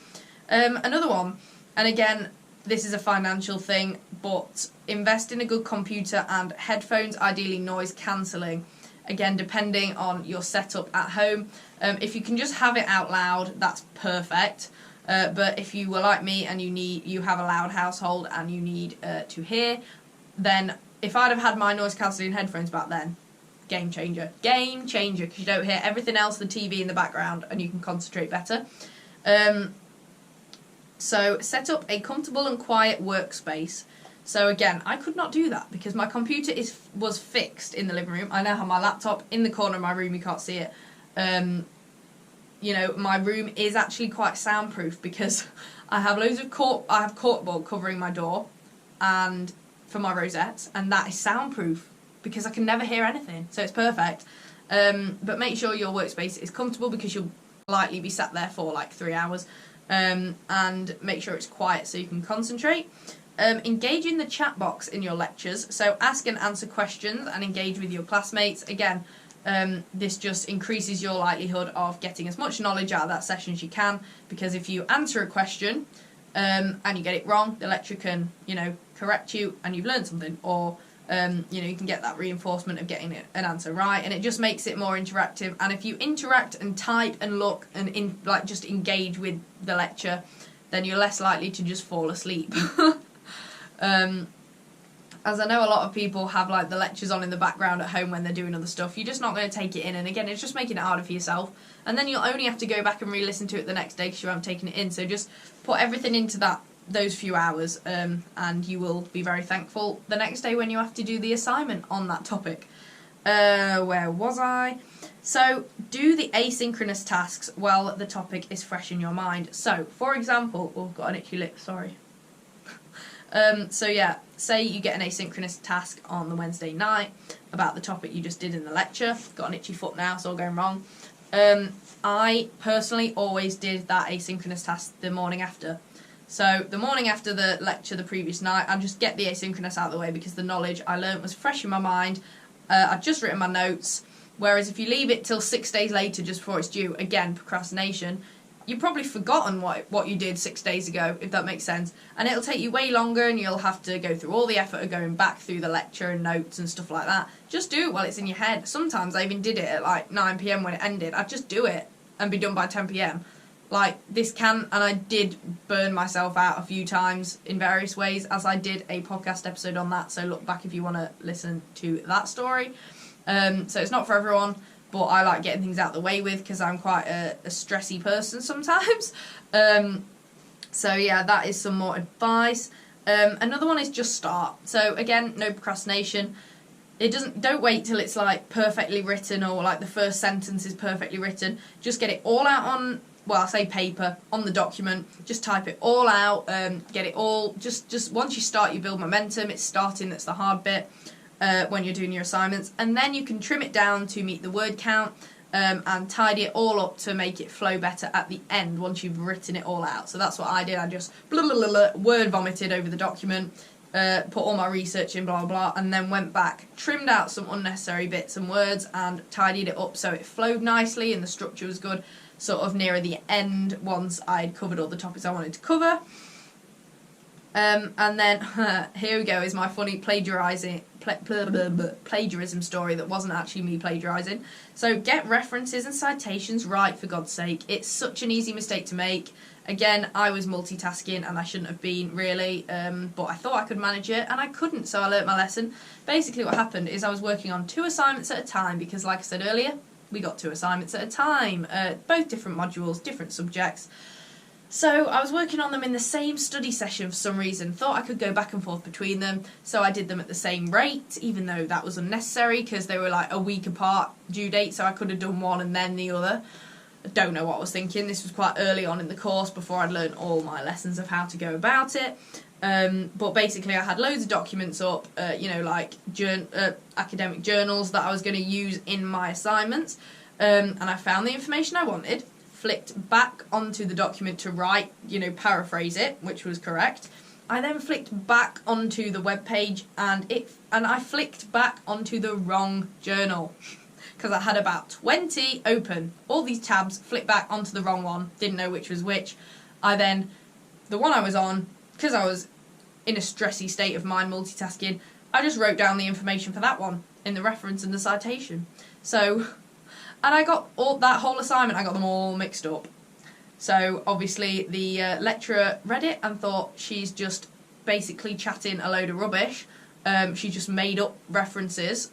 Another one, and again, this is a financial thing, but invest in a good computer and headphones, ideally noise cancelling. Again, depending on your setup at home. If you can just have it out loud, that's perfect. But if you were like me and you have a loud household and you need to hear, then if I'd have had my noise cancelling headphones back then, game changer, because you don't hear everything else, the TV in the background, and you can concentrate better. So set up a comfortable and quiet workspace. So again, I could not do that because my computer was fixed in the living room. I now have my laptop in the corner of my room, you can't see it. you know, my room is actually quite soundproof because I have loads of corkboard covering my door and for my rosettes, and that is soundproof because I can never hear anything, so it's perfect. But make sure your workspace is comfortable because you'll likely be sat there for like 3 hours, and make sure it's quiet so you can concentrate. Engage in the chat box in your lectures, so ask and answer questions and engage with your classmates. Again, this just increases your likelihood of getting as much knowledge out of that session as you can, because if you answer a question and you get it wrong, the lecturer can, you know, correct you and you've learned something, or you know, you can get that reinforcement of getting an answer right, and it just makes it more interactive. And if you interact and type and look and just engage with the lecture, then you're less likely to just fall asleep. As I know a lot of people have like the lectures on in the background at home when they're doing other stuff, you're just not going to take it in, and again it's just making it harder for yourself, and then you'll only have to go back and re-listen to it the next day because you haven't taken it in. So just put everything into those few hours, and you will be very thankful the next day when you have to do the assignment on that topic. Where was I? So do the asynchronous tasks while the topic is fresh in your mind. So for example, oh, got an itchy lip, sorry. So yeah, say you get an asynchronous task on the Wednesday night about the topic you just did in the lecture. Got an itchy foot now, it's all going wrong. I personally always did that asynchronous task the morning after. So the morning after the lecture the previous night, I'd just get the asynchronous out of the way because the knowledge I learnt was fresh in my mind. I'd just written my notes, whereas if you leave it till 6 days later just before it's due, again, procrastination, you've probably forgotten what you did 6 days ago, if that makes sense. And it'll take you way longer, and you'll have to go through all the effort of going back through the lecture and notes and stuff like that. Just do it while it's in your head. Sometimes I even did it at like 9 PM when it ended. I'd just do it and be done by 10 PM. Like, and I did burn myself out a few times in various ways, as I did a podcast episode on that, so look back if you want to listen to that story. So it's not for everyone, but I like getting things out the way with because I'm quite a stressy person sometimes. So yeah, that is some more advice. Another one is just start. So again, no procrastination. Don't wait till it's like perfectly written, or like the first sentence is perfectly written. Just get it all out on, well, I say paper, on the document. Just type it all out, get it all, just once you start, you build momentum. It's starting that's the hard bit when you're doing your assignments, and then you can trim it down to meet the word count, and tidy it all up to make it flow better at the end once you've written it all out. So that's what I did. I just word vomited over the document, put all my research in, blah blah, and then went back, trimmed out some unnecessary bits and words, and tidied it up so it flowed nicely and the structure was good, sort of nearer the end once I'd covered all the topics I wanted to cover. And then here we go, is my funny plagiarism story that wasn't actually me plagiarising. So get references and citations right, for God's sake. It's such an easy mistake to make. Again, I was multitasking and I shouldn't have been, really, but I thought I could manage it and I couldn't, so I learnt my lesson. Basically what happened is I was working on 2 assignments at a time because, like I said earlier, we got 2 assignments at a time, both different modules, different subjects. So I was working on them in the same study session for some reason, thought I could go back and forth between them, so I did them at the same rate, even though that was unnecessary because they were like a week apart due date, so I could have done one and then the other. I don't know what I was thinking. This was quite early on in the course before I'd learned all my lessons of how to go about it. But basically I had loads of documents up, like academic journals that I was going to use in my assignments, and I found the information I wanted, flicked back onto the document to write, paraphrase it, which was correct. I then flicked back onto the web page and I flicked back onto the wrong journal because I had about 20 open, all these tabs, flicked back onto the wrong one, didn't know which was which. The one I was on, because I was in a stressy state of mind multitasking, I just wrote down the information for that one in the reference and the citation. And I got that whole assignment, I got them all mixed up. So obviously the lecturer read it and thought she's just basically chatting a load of rubbish. She just made up references.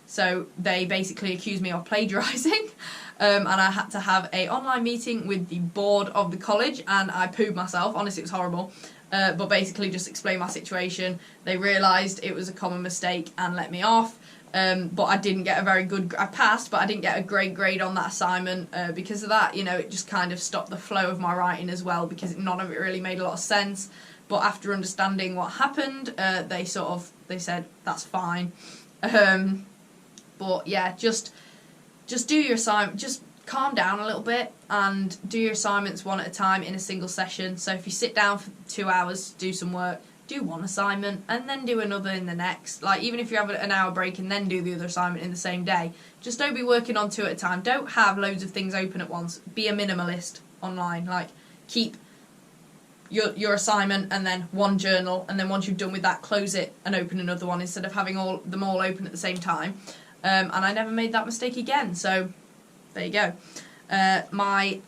So they basically accused me of plagiarising. And I had to have an online meeting with the board of the college, and I pooed myself. Honestly, it was horrible. but basically just explained my situation. They realised it was a common mistake and let me off. But I didn't get a very good... I passed, but I didn't get a great grade on that assignment because of that. You know, it just kind of stopped the flow of my writing as well, because none of it really made a lot of sense. But after understanding what happened, they said, that's fine. But yeah, just do your assignment, just calm down a little bit and do your assignments one at a time in a single session. So if you sit down for 2 hours to do some work, do one assignment and then do another in the next. Like, even if you have an hour break and then do the other assignment in the same day, just don't be working on 2 at a time. Don't have loads of things open at once. Be a minimalist online. Like, keep your assignment and then one journal, and then once you're done with that, close it and open another one instead of having them all open at the same time. And I never made that mistake again. So there you go. My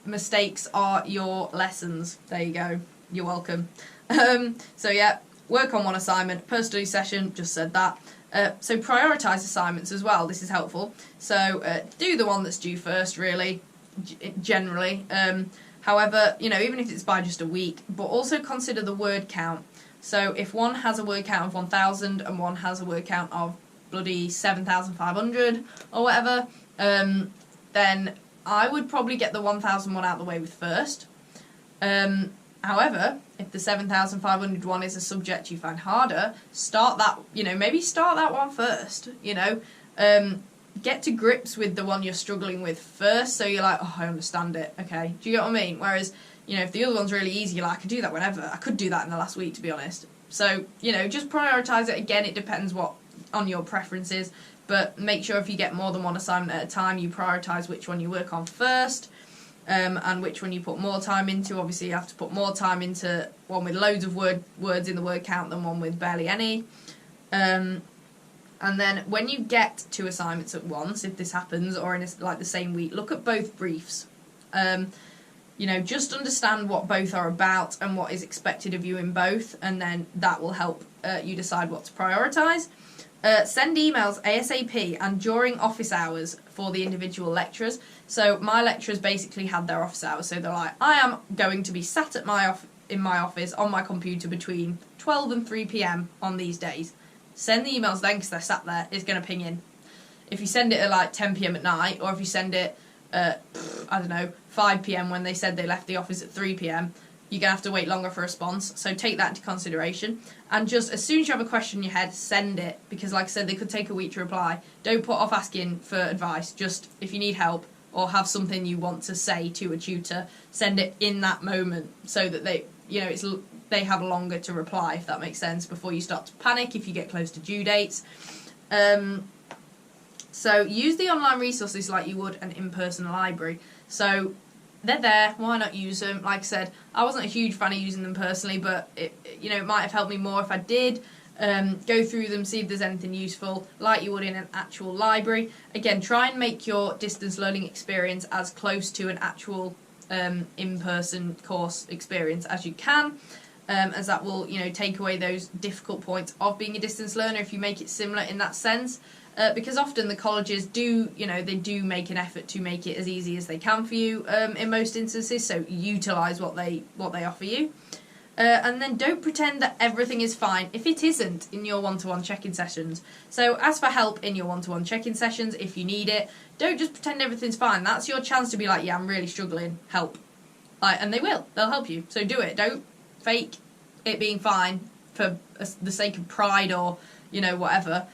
mistakes are your lessons. There you go. You're welcome. So yeah, work on one assignment per study session, just said that. So prioritise assignments as well, this is helpful. So do the one that's due first, really, generally. However, you know, even if it's by just a week, but also consider the word count. So if one has a word count of 1,000 and one has a word count of bloody 7,500 or whatever, then I would probably get the 1,000 one out of the way with first. However, if the 7,500 one is a subject you find harder, start that, you know, maybe start that one first, you know. Get to grips with the one you're struggling with first, so you're like, oh, I understand it, okay. Do you get what I mean? Whereas, you know, if the other one's really easy, you're like, I could do that whenever. I could do that in the last week, to be honest. So, you know, just prioritise it. Again, it depends on your preferences, but make sure if you get more than one assignment at a time, you prioritise which one you work on first. And which one you put more time into. Obviously, you have to put more time into one with loads of words in the word count than one with barely any. And then when you get 2 assignments at once, if this happens, or in like the same week, look at both briefs. You know, just understand what both are about and what is expected of you in both, and then that will help you decide what to prioritise. Send emails ASAP and during office hours for the individual lecturers. So my lecturers basically had their office hours, so they're like, I am going to be sat at in my office on my computer between 12 and 3 p.m. on these days. Send the emails then, because they're sat there, it's going to ping in. If you send it at like 10 p.m. at night, or if you send it at, I don't know, 5 p.m. when they said they left the office at 3 p.m, you're going to have to wait longer for a response. So take that into consideration. And just as soon as you have a question in your head, send it. Because like I said, they could take a week to reply. Don't put off asking for advice. Just if you need help or have something you want to say to a tutor, send it in that moment so that they, you know, they have longer to reply, if that makes sense, before you start to panic if you get close to due dates. So use the online resources like you would an in-person library. So they're there, why not use them? Like I said, I wasn't a huge fan of using them personally, but it might have helped me more if I did. Go through them, see if there's anything useful, like you would in an actual library. Again, try and make your distance learning experience as close to an actual in-person course experience as you can, as that will, you know, take away those difficult points of being a distance learner if you make it similar in that sense. Because often the colleges do, you know, they do make an effort to make it as easy as they can for you in most instances, so utilise what they offer you. And then don't pretend that everything is fine if it isn't in your one-to-one check-in sessions. So ask for help in your one-to-one check-in sessions if you need it. Don't just pretend everything's fine. That's your chance to be like, yeah, I'm really struggling, help. And they will. They'll help you. So do it. Don't fake it being fine for the sake of pride or, you know, whatever.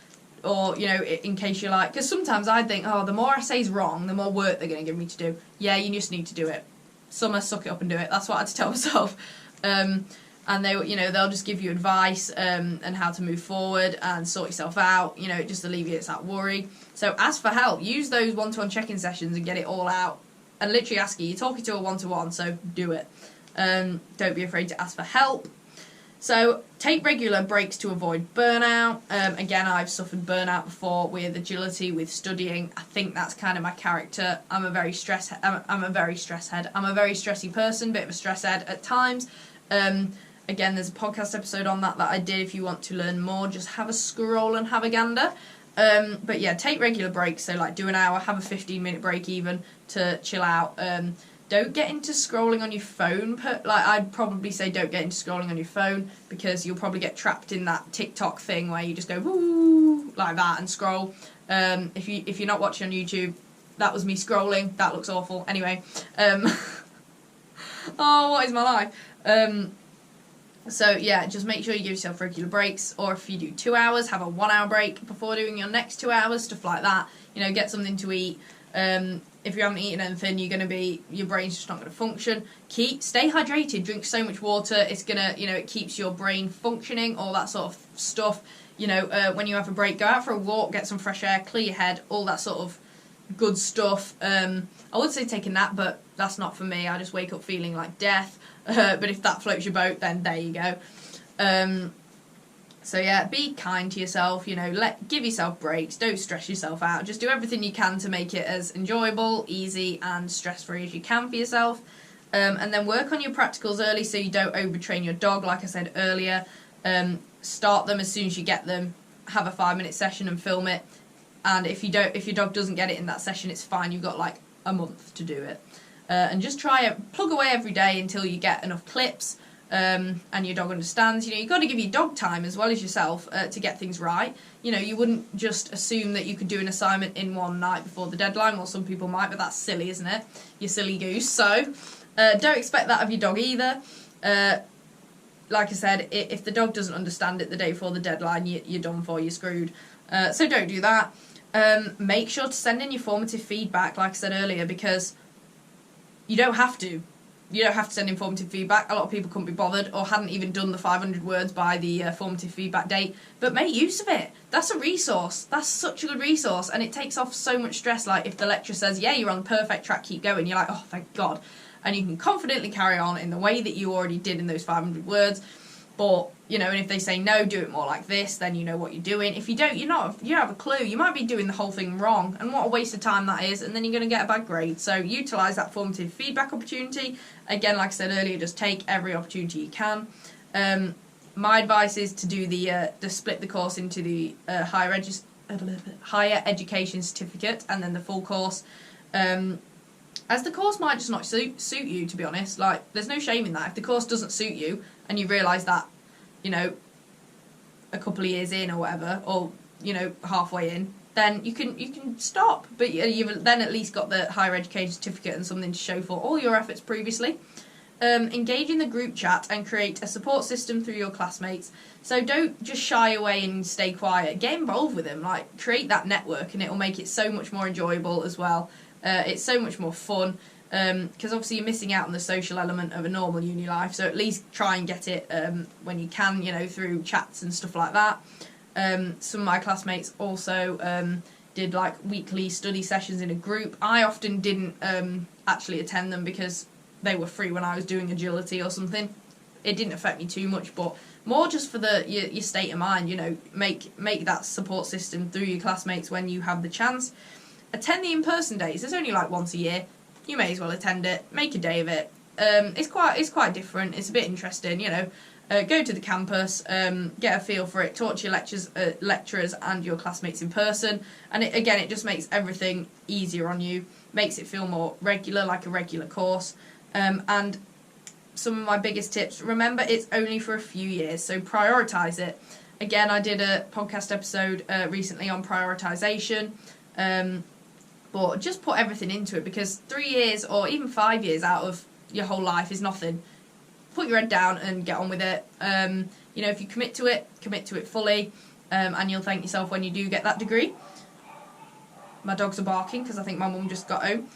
Or, you know, in case you're like... Because sometimes I think, oh, the more essays wrong, the more work they're going to give me to do. Yeah, you just need to do it. Summer, suck it up and do it. That's what I had to tell myself. And they, you know, they'll just give you advice and how to move forward and sort yourself out. You know, it just alleviates that worry. So ask for help. Use those one-to-one check-in sessions and get it all out. And literally ask you. You're talking to a one-to-one, so do it. Don't be afraid to ask for help. So take regular breaks to avoid burnout. Again, I've suffered burnout before with agility, with studying. I think that's kind of my character. I'm a very stress head. I'm a very stressy person, bit of a stress head at times. Again, there's a podcast episode on that I did. If you want to learn more, just have a scroll and have a gander. But yeah, take regular breaks. So like do an hour, have a 15-minute break even to chill out. Don't get into scrolling on your phone. I'd probably say don't get into scrolling on your phone, because you'll probably get trapped in that TikTok thing where you just go woo like that and scroll. If you're not watching on YouTube, that was me scrolling. That looks awful. Anyway, oh, what is my life? So yeah, just make sure you give yourself regular breaks, or if you do 2 hours, have a 1 hour break before doing your next 2 hours, stuff like that. You know, get something to eat. If you haven't eaten anything, your brain's just not going to function. Stay hydrated, drink so much water, it's gonna, it keeps your brain functioning, all that sort of stuff. When you have a break, go out for a walk, get some fresh air, clear your head, all that sort of good stuff. I would say take a nap, but that's not for me. I just wake up feeling like death. But if that floats your boat, then there you go. So yeah, be kind to yourself, give yourself breaks, don't stress yourself out, just do everything you can to make it as enjoyable, easy and stress-free as you can for yourself. And then work on your practicals early so you don't overtrain your dog, like I said earlier. Start them as soon as you get them, have a 5-minute session and film it. And if your dog doesn't get it in that session, it's fine, you've got like a month to do it. And just plug away every day until you get enough clips. And your dog understands. You've got to give your dog time as well as yourself to get things right. You wouldn't just assume that you could do an assignment in one night before the deadline. Well, some people might, but that's silly, isn't it? You silly goose. So don't expect that of your dog either. Like I said, if the dog doesn't understand it the day before the deadline, you're done for, you're screwed. So don't do that. Make sure to send in your formative feedback, like I said earlier, because you don't have to. You don't have to send informative feedback. A lot of people couldn't be bothered or hadn't even done the 500 words by the formative feedback date. But make use of it. That's a resource. That's such a good resource. And it takes off so much stress. Like if the lecturer says, yeah, you're on the perfect track, keep going. You're like, oh, thank God. And you can confidently carry on in the way that you already did in those 500 words. But, and if they say no, do it more like this, then you know what you're doing. If you don't, you don't have a clue. You might be doing the whole thing wrong, and what a waste of time that is, and then you're going to get a bad grade. So utilise that formative feedback opportunity. Again, like I said earlier, just take every opportunity you can. My advice is to do to split the course into the higher education certificate and then the full course. As the course might just not suit you, to be honest. Like, there's no shame in that. If the course doesn't suit you and you realise that, a couple of years in or whatever, or, halfway in, then you can stop. But you've then at least got the higher education certificate and something to show for all your efforts previously. Engage in the group chat and create a support system through your classmates. So don't just shy away and stay quiet. Get involved with them. Like, create that network, and it will make it so much more enjoyable as well. It's so much more fun, because obviously you're missing out on the social element of a normal uni life, so at least try and get it when you can, through chats and stuff like that. Some of my classmates also did like weekly study sessions in a group. I often didn't actually attend them because they were free when I was doing agility or something. It didn't affect me too much, but more just for your state of mind, make that support system through your classmates when you have the chance. Attend the in-person days. There's only like once a year. You may as well attend it. Make a day of it. It's quite different. It's a bit interesting, Go to the campus, get a feel for it, talk to your lecturers and your classmates in person, and it just makes everything easier on you, makes it feel more regular, like a regular course. And some of my biggest tips, remember it's only for a few years, so prioritise it. Again, I did a podcast episode recently on prioritisation. But just put everything into it, because 3 years or even 5 years out of your whole life is nothing. Put your head down and get on with it. If you commit to it fully, and you'll thank yourself when you do get that degree. My dogs are barking because I think my mum just got home.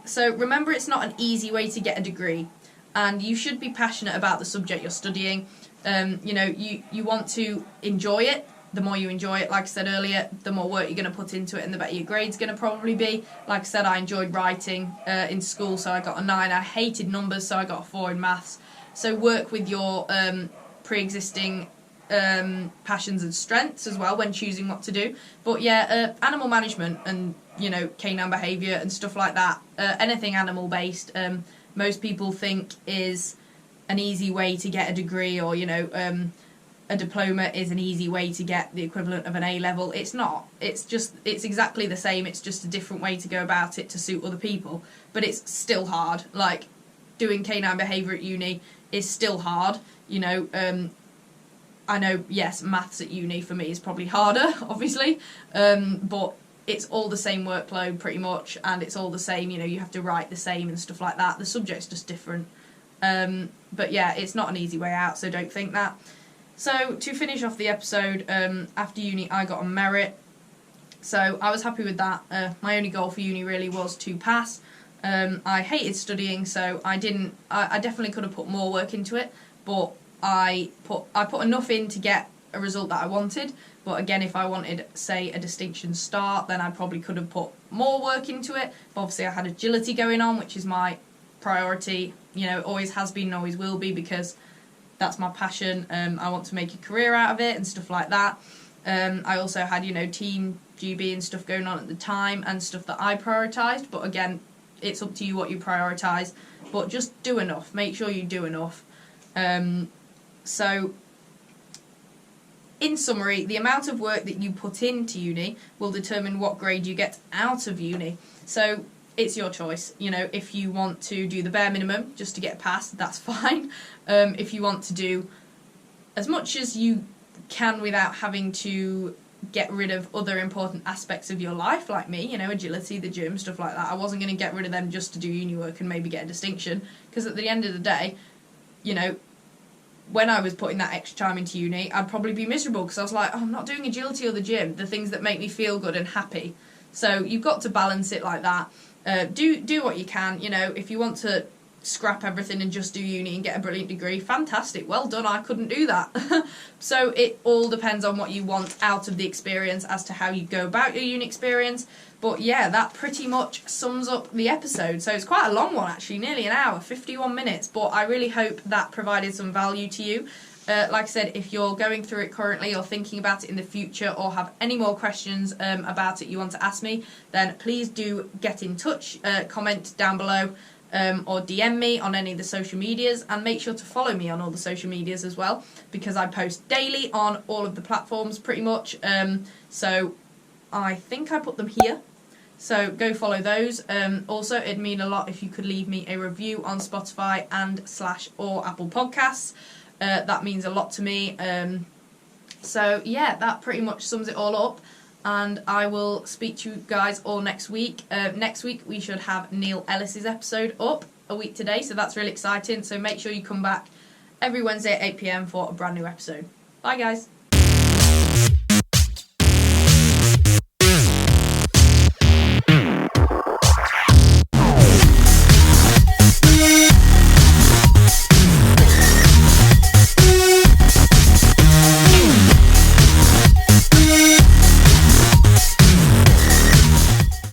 So remember, it's not an easy way to get a degree, and you should be passionate about the subject you're studying. You want to enjoy it. The more you enjoy it, like I said earlier, the more work you're going to put into it and the better your grade's going to probably be. Like I said, I enjoyed writing in school, so I got a 9. I hated numbers, so I got a 4 in maths. So work with your pre-existing passions and strengths as well when choosing what to do. But yeah, animal management and, canine behaviour and stuff like that, anything animal-based, most people think is an easy way to get a degree, or, a diploma is an easy way to get the equivalent of an A level. It's not. It's exactly the same. It's just a different way to go about it to suit other people. But it's still hard. Like, doing canine behaviour at uni is still hard. You know, I know, yes, maths at uni for me is probably harder, obviously. But it's all the same workload pretty much, and it's all the same. You know, you have to write the same and stuff like that. The subject's just different. But yeah, it's not an easy way out, so don't think that. So, to finish off the episode, after uni I got a merit, so I was happy with that. My only goal for uni really was to pass. I hated studying, so I definitely could have put more work into it, but I put enough in to get a result that I wanted. But again, if I wanted, say, a distinction start, then I probably could have put more work into it. But obviously I had agility going on, which is my priority. You know, it always has been and always will be, because that's my passion. I want to make a career out of it and stuff like that. I also had, you know, team GB and stuff going on at the time and stuff that I prioritised. But again, it's up to you what you prioritise. But just do enough. Make sure you do enough. So, in summary, the amount of work that you put into uni will determine what grade you get out of uni. So, it's your choice. You know, if you want to do the bare minimum just to get past, that's fine. If you want to do as much as you can without having to get rid of other important aspects of your life, like me, you know, agility, the gym, stuff like that. I wasn't going to get rid of them just to do uni work and maybe get a distinction, because at the end of the day, you know, when I was putting that extra time into uni, I'd probably be miserable, because I was like, oh, I'm not doing agility or the gym, the things that make me feel good and happy. So you've got to balance it like that. Do what you can. You know, if you want to scrap everything and just do uni and get a brilliant degree, fantastic, well done. I couldn't do that. So it all depends on what you want out of the experience as to how you go about your uni experience. But yeah, that pretty much sums up the episode. So it's quite a long one, actually, nearly an hour, 51 minutes. But I really hope that provided some value to you. Like I said, if you're going through it currently or thinking about it in the future, or have any more questions about it you want to ask me, then please do get in touch, comment down below, or DM me on any of the social medias, and make sure to follow me on all the social medias as well, because I post daily on all of the platforms pretty much. So I think I put them here. So go follow those. Also, it'd mean a lot if you could leave me a review on Spotify and/or Apple Podcasts. That means a lot to me. So yeah, that pretty much sums it all up, and I will speak to you guys all next week. Next week we should have Neil Ellis's episode up a week today, so that's really exciting. So make sure you come back every Wednesday at 8 PM for a brand new episode. Bye guys.